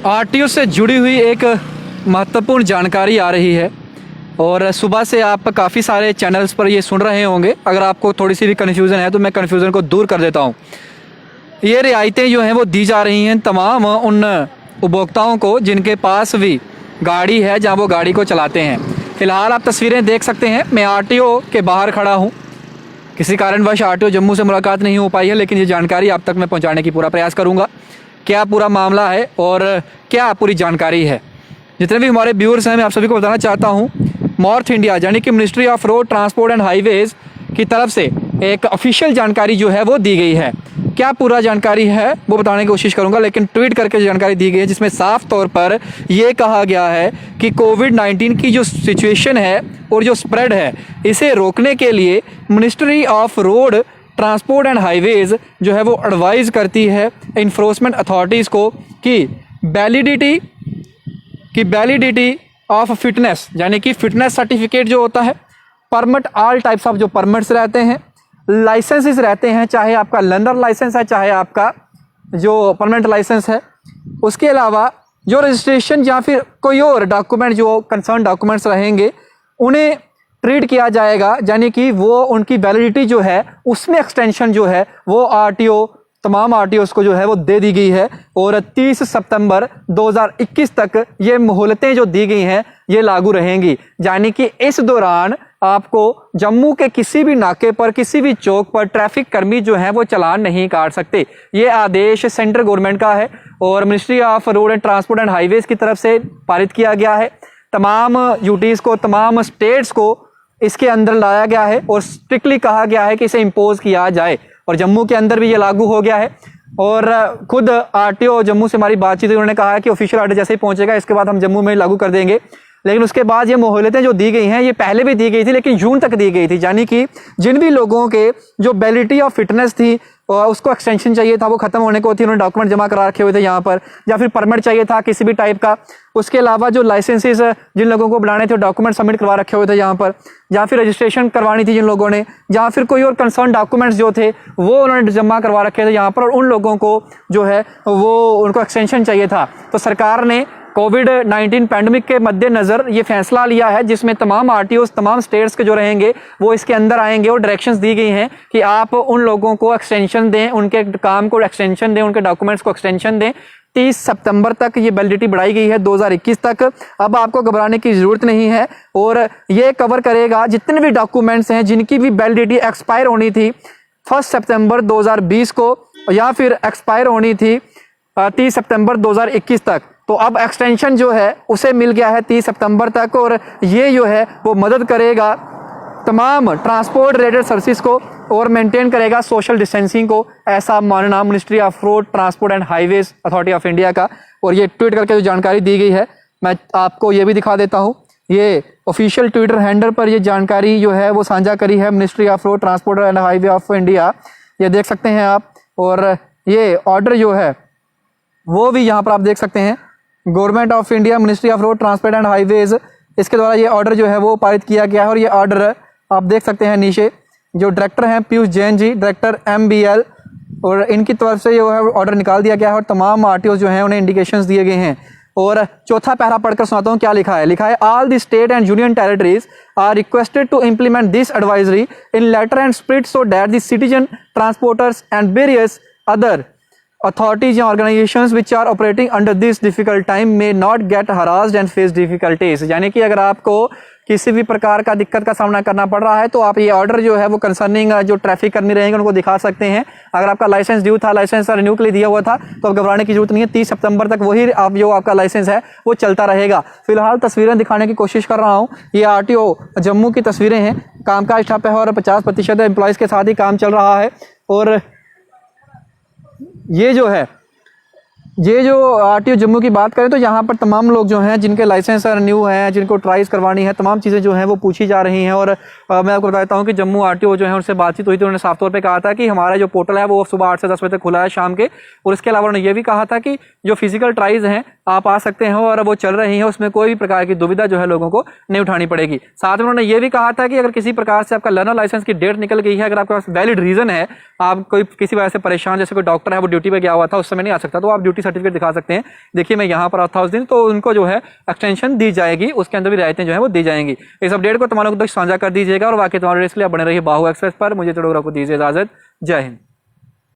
RTO से जुड़ी हुई एक महत्वपूर्ण जानकारी आ रही है और सुबह से आप काफ़ी सारे चैनल्स पर ये सुन रहे होंगे। अगर आपको थोड़ी सी भी कन्फ्यूज़न है तो मैं कन्फ्यूज़न को दूर कर देता हूँ। ये रियायतें जो हैं वो दी जा रही हैं तमाम उन उपभोक्ताओं को जिनके पास भी गाड़ी है, जहाँ वो गाड़ी को चलाते हैं। फ़िलहाल आप तस्वीरें देख सकते हैं, मैं आरटीओ के बाहर खड़ा हूँ। किसी कारणवश आरटीओ जम्मू से मुलाकात नहीं हो पाई है, लेकिन ये जानकारी आप तक मैं पहुँचाने की पूरा प्रयास करूँगा। क्या पूरा मामला है और क्या पूरी जानकारी है, जितने भी हमारे व्यूअर्स हैं मैं आप सभी को बताना चाहता हूँ। नॉर्थ इंडिया यानी कि ministry of road transport and highways की तरफ से एक ऑफिशियल जानकारी जो है वो दी गई है। क्या पूरा जानकारी है वो बताने की कोशिश करूंगा, लेकिन ट्वीट करके जानकारी दी गई है जिसमें साफ तौर पर ये कहा गया है कि कोविड-19 की जो सिचुएशन है और जो स्प्रेड है, इसे रोकने के लिए ministry of road transport and highways जो है वो एडवाइज़ करती है इन्फोर्समेंट अथॉरिटीज़ को कि वैलिडिटी ऑफ फिटनेस यानी कि फिटनेस सर्टिफिकेट जो होता है, परमिट, ऑल टाइप्स ऑफ जो परमिट्स रहते हैं, लाइसेंसेस रहते हैं, चाहे आपका लर्नर लाइसेंस है चाहे आपका जो परमानेंट लाइसेंस है, उसके अलावा जो रजिस्ट्रेशन या फिर कोई और डॉक्यूमेंट जो कंसर्न डॉक्यूमेंट्स रहेंगे उन्हें ट्रीट किया जाएगा, यानी कि वो उनकी वैलिडिटी जो है उसमें एक्सटेंशन जो है वो आरटीओ तमाम आरटीओस को जो है वो दे दी गई है। और 30 सितंबर 2021 तक ये मोहलतें जो दी गई हैं ये लागू रहेंगी, यानी कि इस दौरान आपको जम्मू के किसी भी नाके पर, किसी भी चौक पर ट्रैफिक कर्मी जो हैं वो चालान नहीं काट सकते। ये आदेश सेंट्रल गवर्नमेंट का है और ministry of road and transport and highways की तरफ से पारित किया गया है। तमाम यूटीज़ को, तमाम स्टेट्स को इसके अंदर लाया गया है और स्ट्रिक्टली कहा गया है कि इसे इम्पोज किया जाए, और जम्मू के अंदर भी ये लागू हो गया है। और खुद आरटीओ जम्मू से हमारी बातचीत हुई, उन्होंने कहा है कि ऑफिशियल ऑर्डर जैसे ही पहुंचेगा इसके बाद हम जम्मू में लागू कर देंगे। लेकिन उसके बाद ये मोहलतें जो दी गई हैं ये पहले भी दी गई थी, लेकिन जून तक दी गई थी, यानी कि जिन भी लोगों के जो वैलिडिटी ऑफ फिटनेस थी उसको एक्सटेंशन चाहिए था, वो खत्म होने को थी, उन्होंने डॉक्यूमेंट जमा करा रखे हुए थे यहाँ पर, या फिर परमिट चाहिए था किसी भी टाइप का, उसके अलावा जो लाइसेंसेस जिन लोगों को बनाने थे डॉक्यूमेंट सबमिट करवा रखे हुए थे यहाँ पर, या फिर रजिस्ट्रेशन करवानी थी जिन लोगों ने, या फिर कोई और कंसर्न डॉक्यूमेंट्स जो थे वो उन्होंने जमा करवा रखे थे यहाँ पर, और उन लोगों को जो है वो उनको एक्सटेंशन चाहिए था। तो सरकार ने कोविड-19 पैंडमिक के मद्देनज़र ये फैसला लिया है जिसमें तमाम आरटीओ तमाम स्टेट्स के जो रहेंगे वो इसके अंदर आएंगे और डायरेक्शंस दी गई हैं कि आप उन लोगों को एक्सटेंशन दें, उनके काम को एक्सटेंशन दें, उनके डॉक्यूमेंट्स को एक्सटेंशन दें। 30 सितंबर तक ये वैलिडिटी बढ़ाई गई है 2021 तक। अब आपको घबराने की ज़रूरत नहीं है और ये कवर करेगा जितने भी डॉक्यूमेंट्स हैं जिनकी भी वैलिडिटी एक्सपायर होनी थी 1 सितंबर 2020 को या फिर एक्सपायर होनी थी 30 सितंबर 2021 तक। तो अब एक्सटेंशन जो है उसे मिल गया है 30 सितंबर तक, और ये जो है वो मदद करेगा तमाम ट्रांसपोर्ट रिलेटेड सर्विस को और मेंटेन करेगा सोशल डिस्टेंसिंग को, ऐसा मानना ministry of road transport and highways authority of India का। और ये ट्वीट करके जो जानकारी दी गई है मैं आपको ये भी दिखा देता हूँ। ये ऑफिशियल ट्विटर हैंडल पर ये जानकारी जो है वो साझा करी है ministry of road transport and highway of India, ये देख सकते हैं आप। और ये ऑर्डर जो है वो भी यहाँ पर आप देख सकते हैं, government of India ministry of road transport and highways, इसके द्वारा ये ऑर्डर जो है वो पारित किया गया है। और ये ऑर्डर आप देख सकते हैं नीचे जो डायरेक्टर हैं पीयूष जैन जी, डायरेक्टर MBL, और इनकी तरफ से जो है ऑर्डर निकाल दिया गया है और तमाम आरटीओ जो हैं उन्हें इंडिकेशंस दिए गए हैं। और चौथा पैरा पढ़कर सुनाता हूँ क्या लिखा है। लिखा है all the state and union territories are requested to implement this advisory in letter and spirit so that the citizen transporters and various other authorities and organizations which are operating under this difficult time may not get harassed and face difficulties। यानी कि अगर आपको किसी भी प्रकार का दिक्कत का सामना करना पड़ रहा है तो आप ये ऑर्डर जो है वो कंसर्निंग जो ट्रैफिक कर्मी रहेंगे उनको दिखा सकते हैं। अगर आपका लाइसेंस ड्यू था, लाइसेंस रिन्यू के लिए दिया हुआ था, तो अब घबराने की जरूरत नहीं है। 30 सितंबर तक वही आप जो आपका लाइसेंस है वो चलता रहेगा। फिलहाल तस्वीरें दिखाने की कोशिश कर रहा हूँ, ये आरटीओ जम्मू की तस्वीरें हैं। कामकाज ठप है और 50% एम्प्लॉयज़ के साथ ही काम चल रहा है। और ये जो आरटीओ जम्मू की बात करें तो यहाँ पर तमाम लोग जो हैं जिनके लाइसेंस रिन्यू हैं, जिनको ट्राइज करवानी है, तमाम चीज़ें जो हैं वो पूछी जा रही हैं। और मैं आपको बताता हूँ कि जम्मू आरटीओ जो है उनसे बातचीत हुई थी, उन्होंने साफ तौर पे कहा था कि हमारा जो पोर्टल है वो सुबह 8 से 10 बजे तक खुला है शाम के। और इसके अलावा उन्होंने ये भी कहा था कि जो फिजिकल ट्राइज हैं आप आ सकते हैं और वो चल रही है, उसमें कोई भी प्रकार की दुविधा जो है लोगों को नहीं उठानी पड़ेगी। साथ में उन्होंने ये भी कहा था कि अगर किसी प्रकार से आपका लर्नर लाइसेंस की डेट निकल गई है, अगर आपके पास वैलिड रीजन है, आप कोई किसी वजह से परेशान, जैसे कोई डॉक्टर है वो ड्यूटी पे गया हुआ था, उस समय नहीं आ सकता, तो आप ड्यूटी सर्टिफिकेट दिखा सकते हैं, देखिए मैं यहाँ पर था उस दिन, तो उनको जो है एक्सटेंशन दी जाएगी, उसके अंदर भी रियायतें जो है वो दी जाएंगी। इस अपडेट को तुम्हारे लोग तक साझा कर दीजिएगा और बाकी तुम्हारे इसके लिए बने रहिए बाहु एक्सप्रेस पर। मुझे थोड़ा को दीजिए इजाजत। जय हिंद।